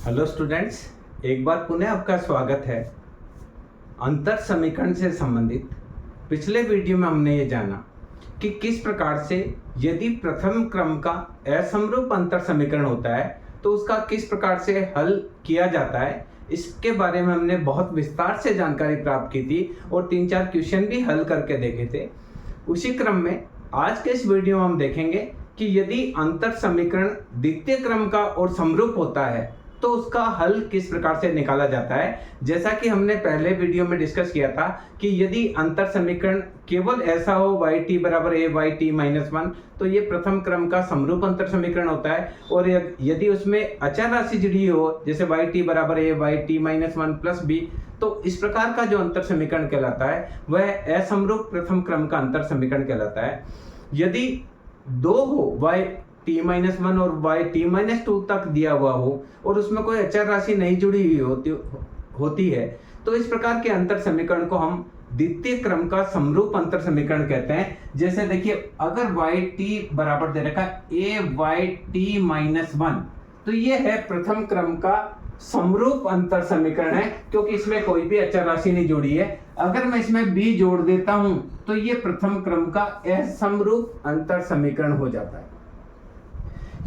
Hello students, एक बार पुनः आपका स्वागत है। अंतर समीकरण से संबंधित पिछले वीडियो में हमने ये जाना कि किस प्रकार से यदि प्रथम क्रम का असमरूप अंतर समीकरण होता है तो उसका किस प्रकार से हल किया जाता है। इसके बारे में हमने बहुत विस्तार से जानकारी प्राप्त की थी और 3-4 क्वेश्चन भी हल करके देखे थे। उसी क्रम में आज के इस वीडियो में हम देखेंगे कि यदि अंतर समीकरण द्वितीय क्रम का और समरूप होता है तो उसका हल किस प्रकार से निकाला जाता है। जैसा कि हमने पहले वीडियो में डिस्कस किया था कि यदि अंतर समीकरण केवल ऐसा हो yt बराबर a yt माइनस 1 तो ये प्रथम क्रम का समरूप अंतर समीकरण होता है। और यदि उसमें अचर राशि जुड़ी हो जैसे yt बराबर a yt minus 1 plus b तो इस प्रकार का जो अंतर समीकरण कहलाता है वह असमरूप प्रथम क्रम का अंतर समीकरण कहलाता है। यदि दो हो yt-1 और yt-2 तक दिया हुआ हो और उसमें कोई अचर राशि नहीं जुड़ी हुई होती है तो इस प्रकार के अंतर समीकरण को हम द्वितीय क्रम का समरूप अंतर समीकरण कहते हैं। जैसे देखिए, अगर yt बराबर दे रखा a yt-1 तो ये है प्रथम क्रम का समरूप अंतर समीकरण है क्योंकि इसमें कोई भी अचर राशि नहीं जुड़ी है। अगर मैं इसमें b जोड़ देता हूं तो ये प्रथम क्रम का असमरूप अंतर समीकरण हो जाता है।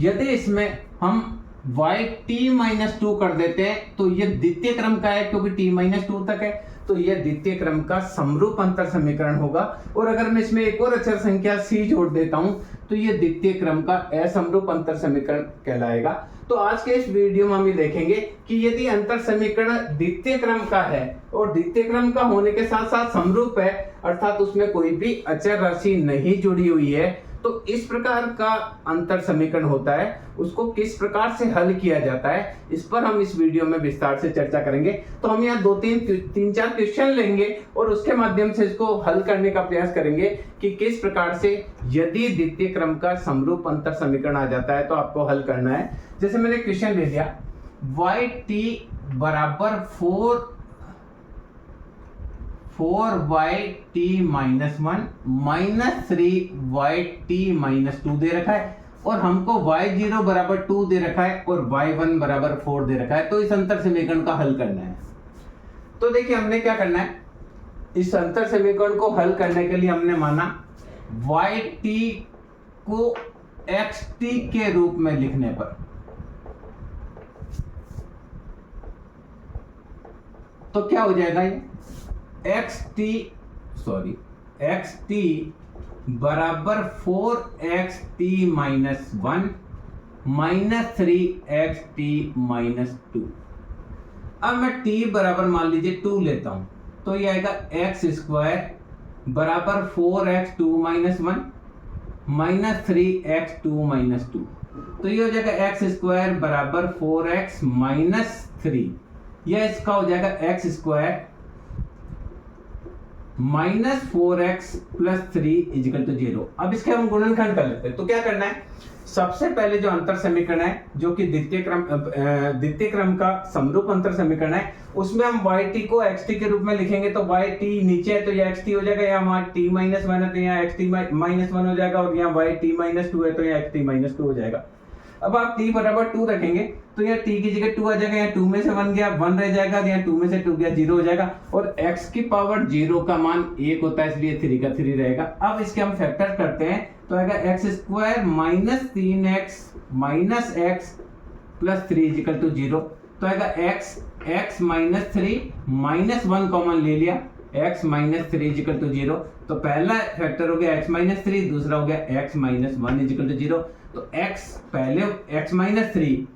यदि इसमें हम yt-2 कर देते हैं तो ये द्वितीय क्रम का है क्योंकि t-2 तक है तो यह द्वितीय क्रम का समरूप अंतर समीकरण होगा। और अगर मैं इसमें एक और अचर संख्या c जोड़ देता हूं तो यह द्वितीय क्रम का असमरूप अंतर समीकरण कहलाएगा। तो आज के इस वीडियो में हम ये देखेंगे कि यदि अंतर समीकरण द्वितीय क्रम का है और द्वितीय क्रम का होने के साथ साथ समरूप है अर्थात उसमें कोई भी अचर राशि नहीं जुड़ी हुई है तो इस प्रकार का अंतर समीकरण होता है, उसको किस प्रकार से हल किया जाता है इस पर हम इस वीडियो में विस्तार से चर्चा करेंगे। तो हम यहाँ 2-3-4 क्वेश्चन लेंगे और उसके माध्यम से इसको हल करने का प्रयास करेंगे कि किस प्रकार से यदि द्वितीय क्रम का समरूप अंतर समीकरण आ जाता है तो आपको हल करना है। जैसे मैंने क्वेश्चन ले लिया yt बराबर 4yt-1 माइनस 3yt-2 दे रखा है और हमको y0 बराबर 2 दे रखा है और y1 बराबर 4 दे रखा है। तो इस अंतर समीकरण का हल करना है। तो देखिए हमने क्या करना है, इस अंतर समीकरण को हल करने के लिए हमने माना yt को xt के रूप में लिखने पर तो क्या हो जाएगा, ये xt बराबर 4xt-1 माइनस 3xt-2। अब मैं t बराबर मान लीजिए 2 लेता हूं तो ये आएगा x² बराबर 4x2-1 माइनस 3x2-2 तो ये हो जाएगा x² बराबर 4x माइनस 3। यह इसका हो जाएगा x² minus 4x plus 3 equal to 0। अब इसके हम गुणनखंड कर लेते हैं। तो क्या करना है, सबसे पहले जो अंतर समीकरण है जो कि द्वितीय क्रम का समरूप अंतर समीकरण है उसमें हम yt को xt के रूप में लिखेंगे। तो yt नीचे है तो यह xt हो जाएगा, यहाँ t-1 है तो यहाँ xt-1 हो जाएगा और यहाँ yt-2 है तो यहाँ xt-2 हो जाएगा। अब आप t बराबर 2 रखेंगे तो यहाँ t की जगह 2 आ जाएगा, यहाँ 2 में से 1 गया 1 रह जाएगा, यहाँ 2 में से 2 गया 0 हो जाएगा और x की पावर 0 का मान 1 होता है इसलिए 3 का 3 रहेगा। अब इसके हम फैक्टर करते हैं तो आएगा x² minus 3x minus x plus 3 equal to 0। तो आएगा x माइनस 3 माइनस 1 कॉमन ले लिया, x माइनस 3 इजिकल टू 0। तो पहला फैक्टर हो गया x माइनस 3, दूसरा हो गया x माइनस 1 इजिकल टू 0। तो पहले x माइनस 3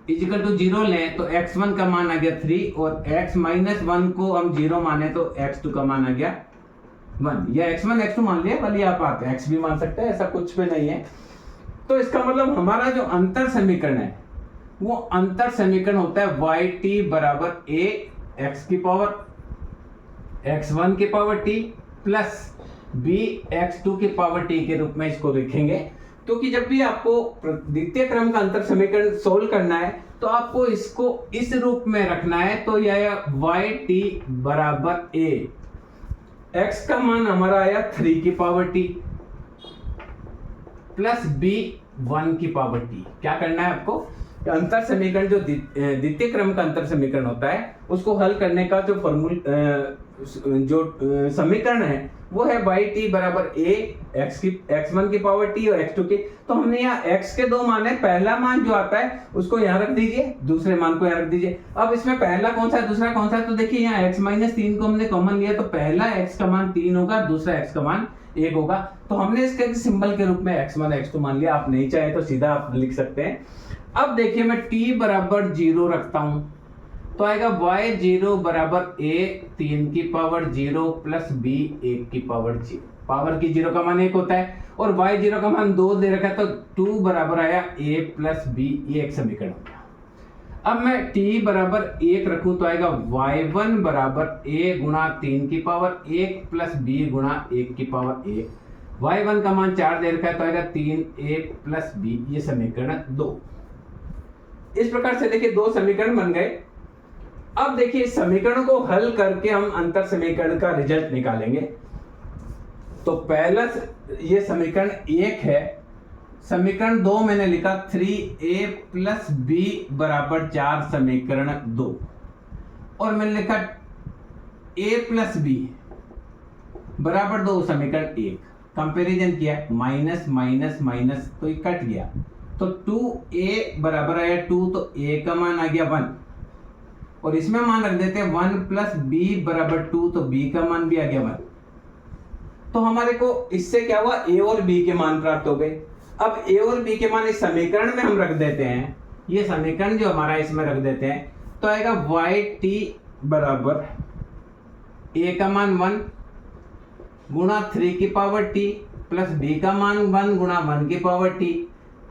इजिकल टू 0 लें तो x1 का मान आ गया 3 और x माइनस 1 को हम 0 माने तो x2 का मान आ गया 1। या x1 x2 मान लिया, भले आप x भी मान सकते हैं, ऐसा कुछ भी नहीं है। तो इसका मतलब हमारा जो अंतर समीकरण है वो अंतर समीकरण होता है yt बराबर a x की पावर x1 की power t plus b x2 की पावर t के रूप में इसको लिखेंगे। क्योंकि जब भी आपको द्वितीय क्रम का अंतर समीकरण सोल्व करना है तो आपको इसको इस रूप में रखना है। तो यह yt बराबर a, x का मान हमारा आया 3 की पावर t प्लस b 1 की पावर t। क्या करना है आपको, अंतर समीकरण जो द्वितीय क्रम का अंतर समीकरण होता है उसको हल करने का जो समीकरण है वो है वाई टी बराबर ए x1 की पावर टी और x2 की। तो हमने यहाँ x के दो मान है, पहला मान जो आता है उसको यहाँ रख दीजिए, दूसरे मान को यहाँ रख दीजिए। अब इसमें पहला कौन सा है दूसरा कौन सा है, तो देखिए यहाँ x माइनस 3 को हमने कॉमन लिया तो पहला x का मान 3 होगा, दूसरा x का मान 1 होगा। तो हमने इसके सिंबल के रूप में x1 x2 मान लिया। आप नहीं चाहे तो सीधा आप लिख सकते हैं। अब देखिए मैं t बराबर 0 रखता हूं तो आएगा y0 बराबर a 3 की पावर 0 प्लस b 1 की पावर 0। पावर की 0 का मान 1 होता है और y0 का मान 2 दे रखा है तो 2 बराबर आया a प्लस b। ये एक समीकरण हो गया। अब मैं t बराबर 1 रखूं तो आएगा y1 बराबर a गुणा 3 की पावर 1 प्लस b गुणा 1 की पावर 1। y1 का मान 4 दे रखा है तो आएगा 3a प्लस b। ये समीकरण 2। इस प्रकार से देखिए दो समीकरण बन गए। अब देखिए इस समीकरण को हल करके हम अंतर समीकरण का रिजल्ट निकालेंगे। तो पहला ये समीकरण 1 है, समीकरण 2 मैंने लिखा 3a प्लस b बराबर 4 समीकरण 2 और मैंने लिखा a प्लस b बराबर 2 समीकरण 1। कंपैरिजन किया माइनस माइनस माइनस तो ये कट गया तो 2a बराबर आया 2 तो a का मान आ गया 1 और इसमें मान रख देते हैं 1 प्लस b बराबर 2 तो b का मान भी आ गया 1। तो हमारे को इससे क्या हुआ a और b के मान प्राप्त हो गए। अब a और b के मान इस समीकरण में हम रख देते हैं, ये समीकरण जो हमारा इसमें रख देते हैं तो आएगा yt बराबर a का मान 1 गुणा 3 की पावर t प्लस b का मान 1 गुणा 1 की पावर t।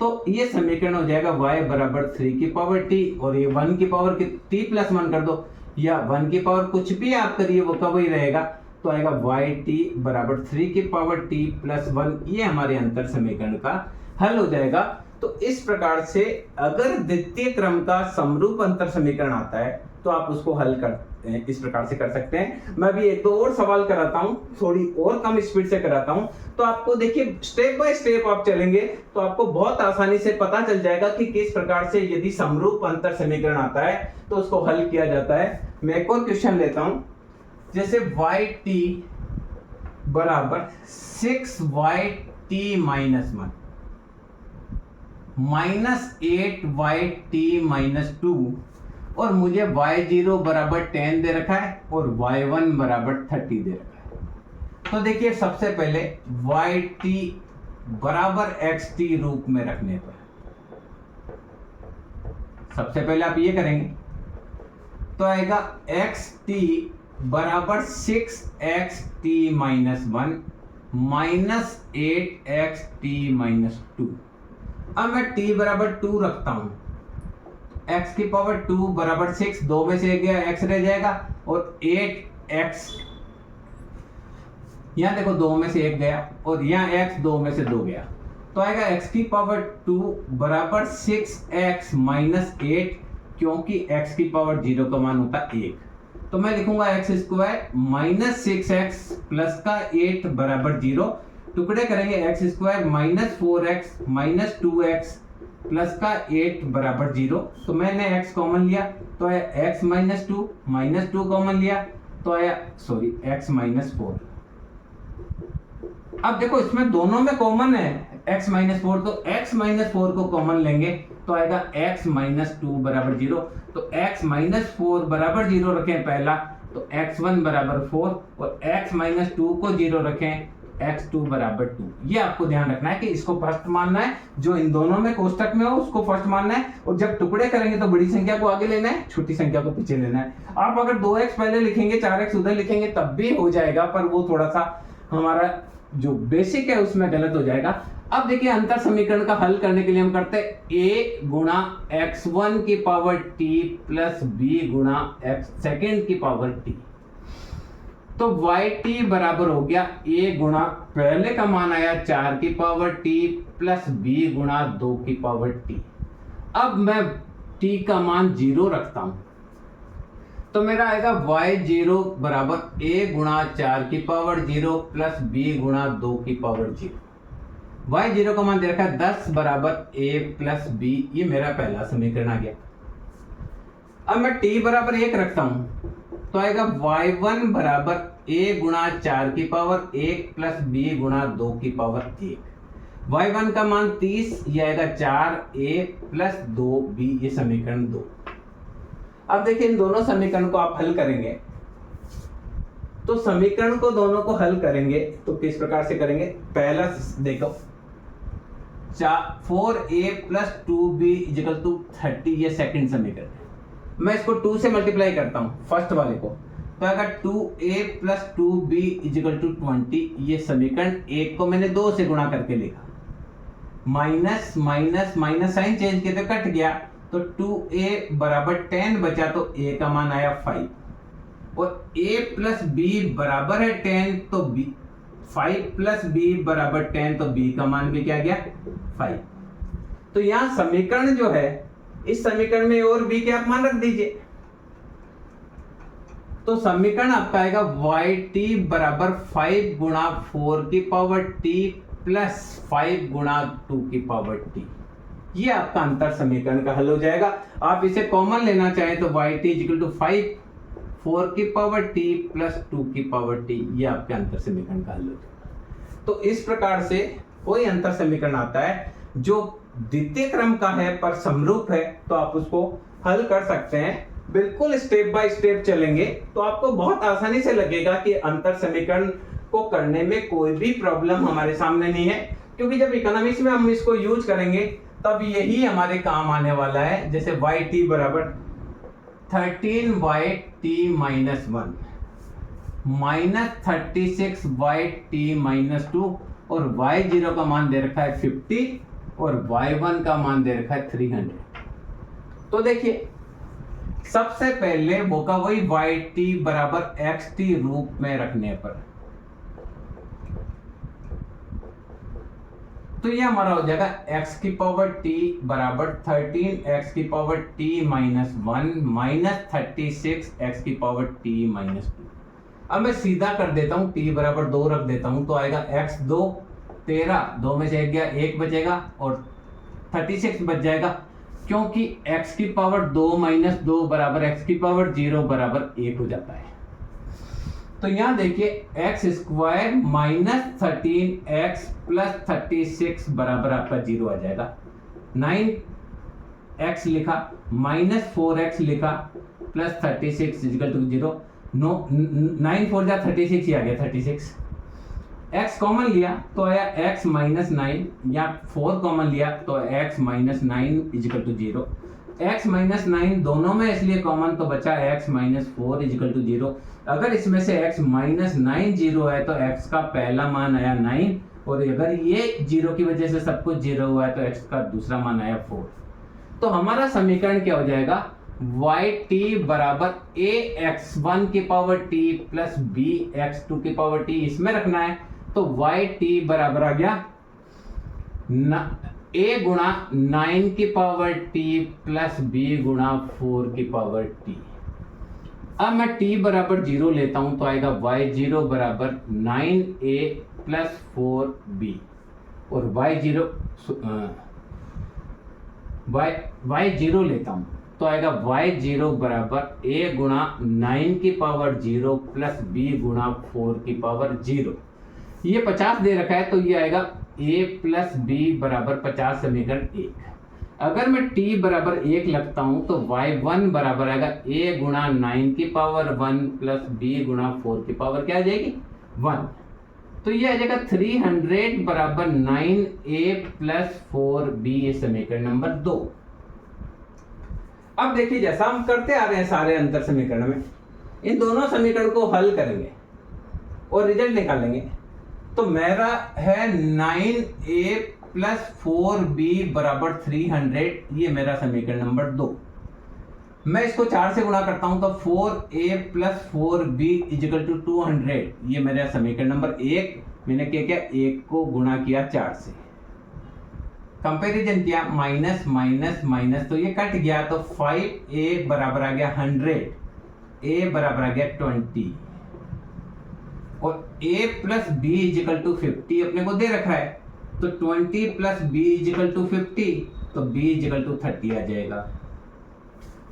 तो ये समीकरण हो जाएगा y बराबर 3 की पावर t और ये 1 की पावर t प्लस 1 कर दो या 1 की पावर कुछ भी आप करिए वो का वही रहेगा तो आएगा yt बराबर 3 की पावर t प्लस 1। ये हमारे अंतर समीकरण का हल हो जाएगा। तो इस प्रकार से अगर द्वितीय क्रम का समरूप अंतर समीकरण आता है तो आप उसको हल कर इस प्रकार से कर सकते हैं। मैं भी एक दो और सवाल कराता हूं, थोड़ी और कम स्पीड से कराता हूं तो आपको देखिए स्टेप बाय स्टेप आप चलेंगे तो आपको बहुत आसानी से पता चल जाएगा कि किस प्रकार से यदि समरूप अंतर समीकरण आता है तो उसको हल किया जाता है। मैं एक और क्वेश्चन लेता हूं, जैसे yt बराबर 6yt minus 1 minus 8yt minus 2 और मुझे y0 बराबर 10 दे रखा है और y1 बराबर 30 दे रखा है। तो देखिए सबसे पहले yt बराबर xt रूप में रखने पर सबसे पहले आप ये करेंगे तो आएगा xt बराबर 6xt minus 1 minus 8xt minus 2। अब मैं t बराबर 2 रखता हूं, x की पावर 2 बराबर 6, 2 में से 1 गया x रह जाएगा और 8x यहां देखो 2 में से 1 गया और यहां x 2 में से 2 गया तो आएगा x की पावर 2 बराबर 6x माइनस 8 क्योंकि x की पावर 0 का मान होता है 1 तो मैं लिखूंगा x square minus 6x plus का 8 बराबर 0। टुकड़े करेंगे x square minus 4x minus 2x plus का 8 बराबर 0। तो मैंने x कॉमन लिया तो आया x माइनस 2 माइनस 2 कॉमन लिया तो आया x माइनस 4। अब देखो इसमें दोनों में कॉमन है x माइनस 4 तो x माइनस 4 को कॉमन लेंगे तो आएगा x माइनस 2 बराबर 0। तो x माइनस 4 बराबर 0 रखें पहला तो x1 बराबर 4 और x माइनस 2 को 0 रखें x2 बराबर 2। ये आपको ध्यान रखना है कि इसको फर्स्ट मानना है, जो इन दोनों में कोष्टक में हो उसको फर्स्ट मानना है और जब टुकड़े करेंगे तो बड़ी संख्या को आगे लेना है, छोटी संख्या को पीछे लेना है। आप अगर 2x पहले लिखेंगे 4x उधर लिखेंगे तब भी हो जाएगा, पर वो थोड़ा सा हमारा जो बेसिक है उसमें गलत हो जाएगा। अब देखिए अंतर समीकरण का हल करने के लिए हम करते हैं a गुणा x1 की पावर t प्लस b गुणा x सेकेंड की पावर t। तो yt बराबर हो गया a गुणा पहले का मान आया 4 की पावर t प्लस b गुणा 2 की पावर t। अब मैं t का मान 0 रखता हूं तो मेरा आएगा y0 बराबर a गुणा 4 की पावर 0 प्लस b गुणा 2 की पावर 0। y0 का मान दे रखा है 10 बराबर a प्लस b, ये मेरा पहला समीकरण आ गया। अब मैं t बराबर 1 रखता हूं तो आएगा y1 बराबर a गुणा 4 की पावर 1 प्लस b गुणा 2 की पावर 1। y1 का मान 30, ये आएगा 4a प्लस 2b, ये समीकरण 2। अब देखिए इन दोनों समीकरण को आप हल करेंगे तो समीकरण को दोनों को हल करेंगे तो किस प्रकार से करेंगे। पहला देखो 4a plus 2b equal to 30, ये सेकंड समीकरण। मैं इसको 2 से मल्टीप्लाई करता हूं फर्स्ट वाले को, तो आएगा 2a plus 2b equal to 20, ये समीकरण। एक को मैंने 2 से गुणा करके लिखा, minus minus minus sign change किया तो कट गया, तो 2a बराबर 10 बचा, तो a का मान आया 5, और a प्लस b बराबर है 10, तो b 5 प्लस b बराबर 10, तो b का मान भी क्या गया 5। तो यहां समीकरण जो है, इस समीकरण में और b के आप मान रख दीजिए, तो समीकरण आपका आएगा yt बराबर 5 गुणा 4 की पावर t प्लस 5 गुणा 2 की पावर t। ये आपका अंतर समीकरण का हल हो जाएगा। आप इसे कॉमन लेना चाहें तो yt इक्वल टू 5 4 की पावर t प्लस 2 की पावर t, ये आपके अंतर समीकरण का हल हो जाएगा। तो इस प्रकार से कोई अंतर समीकरण आता है जो द्वितीय क्रम का है पर समरूप है, तो आप उसको हल कर सकते हैं। बिल्कुल स्टेप बाय स्टेप चलेंगे तो आपको बहुत आसानी से लगेगा कि अंतर समीकरण को करने में कोई भी प्रॉब्लम हमारे सामने नहीं है, क्योंकि जब इकोनॉमिक्स में हम इसको यूज करेंगे तब यही हमारे काम आने वाला है। जैसे yt बराबर 13yt minus 1 minus 36yt minus 2, और y0 का मान दे रखा है 50 और y1 का मान दे रखा है 300। तो देखिए सबसे पहले वो का वही yt बराबर xt रूप में रखने पर, तो ये हमारा हो जाएगा x की पावर t बराबर 13 x की power t minus 1 minus 36 x की पावर t माइनस 2। अब मैं सीधा कर देता हूं, t बराबर 2 रख देता हूं, तो आएगा x 2 13, 2 में से 1 गया 1 बचेगा और 36 बच जाएगा, क्योंकि x की पावर 2 माइनस 2 बराबर x की पावर 0 बराबर 1 हो जाता है। तो यहां देखिए x square minus 13x plus 36 बराबर आपका 0 आ जाएगा। 9x लिखा माइनस 4x लिखा प्लस 36 इक्वल टू 0। 9 4 जा 36 ही आ गया 36। x कॉमन लिया तो आया x माइनस 9, या 4 कॉमन लिया तो x minus 9 equal to 0। x minus 9 दोनों में इसलिए कॉमन, तो बचा x माइनस 4 इक्वल टू 0। अगर इसमें से x माइनस 9 0 है तो x का पहला मान आया 9, और अगर ये 0 की वजह से सब कुछ 0 हुआ है तो x का दूसरा मान आया 4। तो हमारा समीकरण क्या हो जाएगा, yt बराबर ax1 की पावर t प्लस bx2 की पावर t, इसमें रखना है, तो yt बराबर आ गया a गुणा 9 की पावर t प्लस b गुणा 4 की पावर t। अब मैं t बराबर 0 लेता हूं तो आएगा y0 बराबर 9a प्लस 4b, और y0 लेता हूं तो आएगा y0 बराबर a गुणा 9 की पावर 0 प्लस b गुणा 4 की पावर 0। ये 50 दे रखा है तो ये आएगा a प्लस b बराबर 50, समीकरण 1। अगर मैं t बराबर 1 लगता हूं तो y1 बराबर आएगा a गुणा 9 की पावर 1 प्लस b गुणा 4 की पावर क्या आ जाएगी 1। तो ये आ जाएगा 300 बराबर 9a प्लस 4b, ये समीकरण नंबर 2। अब देखिए जैसा हम करते आ रहे हैं सारे अंतर समीकरण में, इन दोनों समीकरण को हल करेंगे और रिजल्ट निकालेंगे। तो मेरा है 9a प्लस 4b बराबर 300, ये मेरा समीकरण नंबर 2। मैं इसको 4 से गुणा करता हूं तो 4a plus 4b equal to 200, ये मेरा समीकरण नंबर 1। मैंने क्या किया, 1 को गुणा किया 4 से, कंपैरिजन किया, माइनस माइनस माइनस, तो ये कट गया, तो 5a बराबर आ गया 100, a बराबर आ गया 20, और a plus b equal to 50 अपने को दे रखा है। तो 20 प्लस बी इजिकल टू 50, तो बी इजिकल टू 30 आ जाएगा।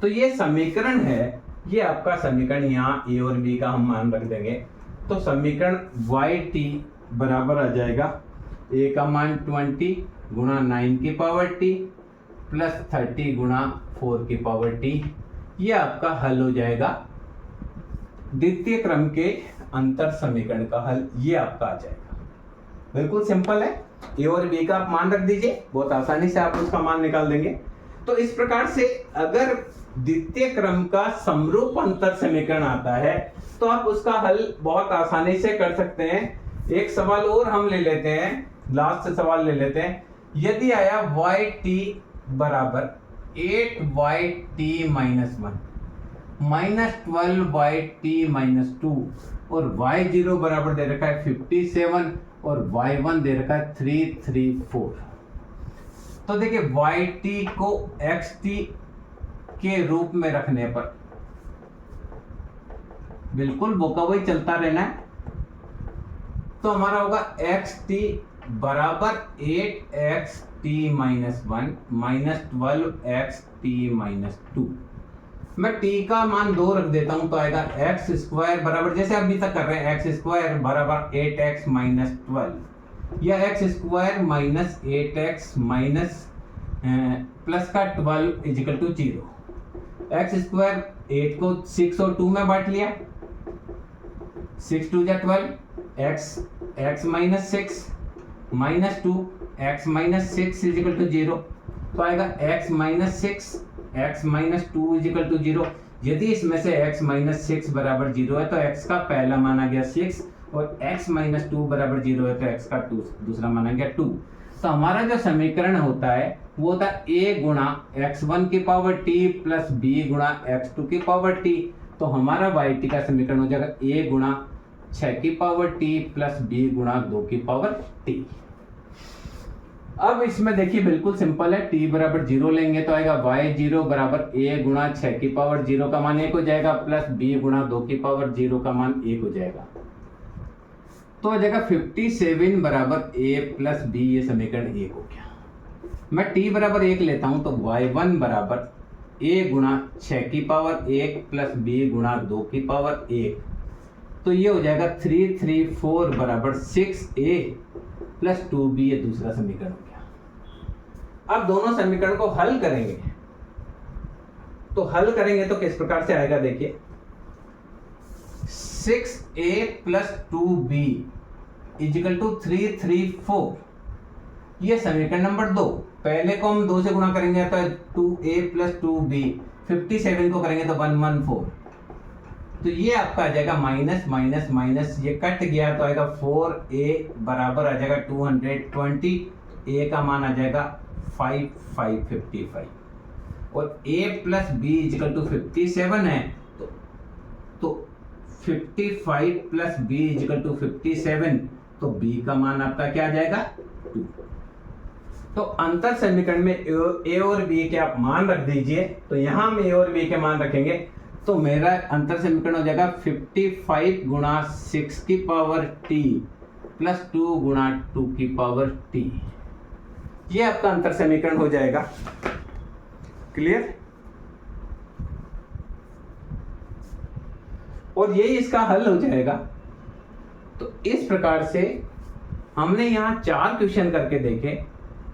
तो ये समीकरण है, ये आपका समीकरण, यहाँ ए और बी का हम मान रख देंगे। तो समीकरण वाई टी बराबर आ जाएगा ए का मान 20 गुणा 9 की पावर टी प्लस 30 गुणा 4 की पावर टी। ये आपका हल हो जाएगा, द्वितीय क्रम के अंतर समीकरण का हल ये आपका आ जाएगा। बिल्कुल सिंपल है, ए और बी का आप मान रख दीजिए, बहुत आसानी से आप उसका मान निकाल देंगे। तो इस प्रकार से अगर द्वितीय क्रम का समरूप अंतर समीकरण आता है तो आप उसका हल बहुत आसानी से कर सकते हैं। एक सवाल और हम ले लेते हैं, लास्ट सवाल ले लेते हैं। यदि आया वाई टी बराबर 8y माइनस 1 माइनस 12y-2 और y0 बराबर दे रखा है 57 और y1 दे रखा है 334। तो देखिए yt को xt के रूप में रखने पर बिल्कुल बोका वही चलता रहना है। तो हमारा होगा xt बराबर 8xt minus 1 minus 12xt minus 2। मैं t का मान 2 रख देता हूं तो आएगा एक्स स्क्वायर बराबर, जैसे अभी तक कर रहे हैं, एक्स स्क्वायर बराबर 8x माइनस 12 या x square minus 8x minus plus का 12 इजिकल टू 0। एक्स स्क्वायर 8 को 6 और 2 में बांट लिया, 6 2 जा 12, x minus 6 minus 2 x minus 6 equal to 0। तो आएगा x minus 6 x minus 2 equal to 0। यदि इसमें से x माइनस 6 बराबर 0 है तो x का पहला मान आ गया 6 और x माइनस 2 बराबर 0 है तो x का दूसरा मान आ गया 2। तो हमारा जो समीकरण होता है वो होता है a गुणा x1 की पावर t प्लस b गुणा x2 की पावर t। तो हमारा yt का समीकरण हो जाएगा a गुणा 6 की पावर t प्लस b गुणा 2 की पावर t। अब इसमें देखिए बिल्कुल सिंपल है, t बराबर 0 लेंगे तो आएगा y0 बराबर a गुणा 6 की पावर 0 का मान 1 हो जाएगा प्लस b गुणा 2 की पावर 0 का मान 1 हो जाएगा। तो हो जाएगा 57 बराबर a प्लस b, ये समीकरण 1 हो गया। मैं t बराबर 1 लेता हूं तो y1 बराबर a गुणा 6 की पावर 1 प्लस b गुणा 2 की पावर 1। तो ये हो जाएगा 334 बराबर 6a प्लस 2b, ये दूसरा समीकरण हो गया। अब दोनों समीकरण को हल करेंगे, तो हल करेंगे तो किस प्रकार से आएगा, देखिए 6a plus 2b is equal to 334, ये समीकरण नंबर 2। पहले को हम 2 से गुणा करेंगे तो 2a प्लस 2b, 57 को करेंगे तो 114। तो ये आपका आ जाएगा माइनस माइनस माइनस, ये कट गया तो आएगा 4a बराबर आ जाएगा 220, a का मान आ जाएगा 5555 और a plus b equal to 57 है तो 55 प्लस b इजिकल टू 57, तो b का मान आपका क्या आ जाएगा 2। तो अंतर समीकरण में a और b के आप मान रख दीजिए। तो यहां हम a और b के मान रखेंगे तो मेरा अंतर समीकरण हो जाएगा 55 गुणा 6 की पावर t प्लस 2 गुणा 2 की पावर t। ये आपका अंतर समीकरण हो जाएगा। क्लियर? और यही इसका हल हो जाएगा। तो इस प्रकार से हमने यहाँ 4 क्वेश्चन करके देखे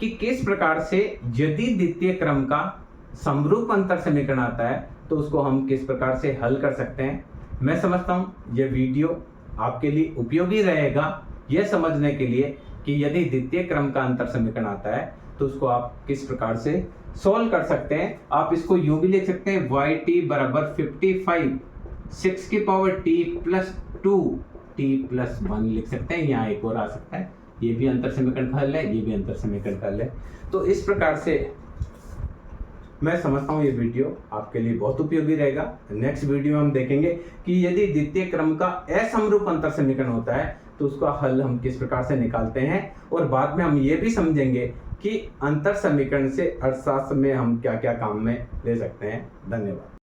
कि किस प्रकार से यदि द्वितीय क्रम का समरूप अंतर समीकरण आता है तो उसको हम किस प्रकार से हल कर सकते हैं। मैं समझता हूं यह वीडियो आपके लिए उपयोगी रहेगा यह समझने के लिए कि यदि द्वितीय क्रम का अंतर समीकरण आता है तो उसको आप किस प्रकार से सॉल्व कर सकते हैं। आप इसको यूं भी लिख सकते हैं yt बराबर 55 6 की power t plus 2 t plus 1 लिख सकते हैं। यहाँ एक और आ सकता है, ये भी अंतर समीकरण का हल है, ये भी अंतर समीकरण का हल है। तो इस प्रकार से मैं समझता हूँ ये वीडियो आपके लिए बहुत उपयोगी रहेगा। नेक्स्ट वीडियो में हम देखेंगे कि यदि द्वितीय क्रम का असमरूप अंतर समीकरण होता है तो उसका हल हम किस प्रकार से निकालते हैं, और बाद में हम ये भी समझेंगे कि अंतर समीकरण से अर्थशास्त्र में हम क्या क्या काम में ले सकते हैं। धन्यवाद।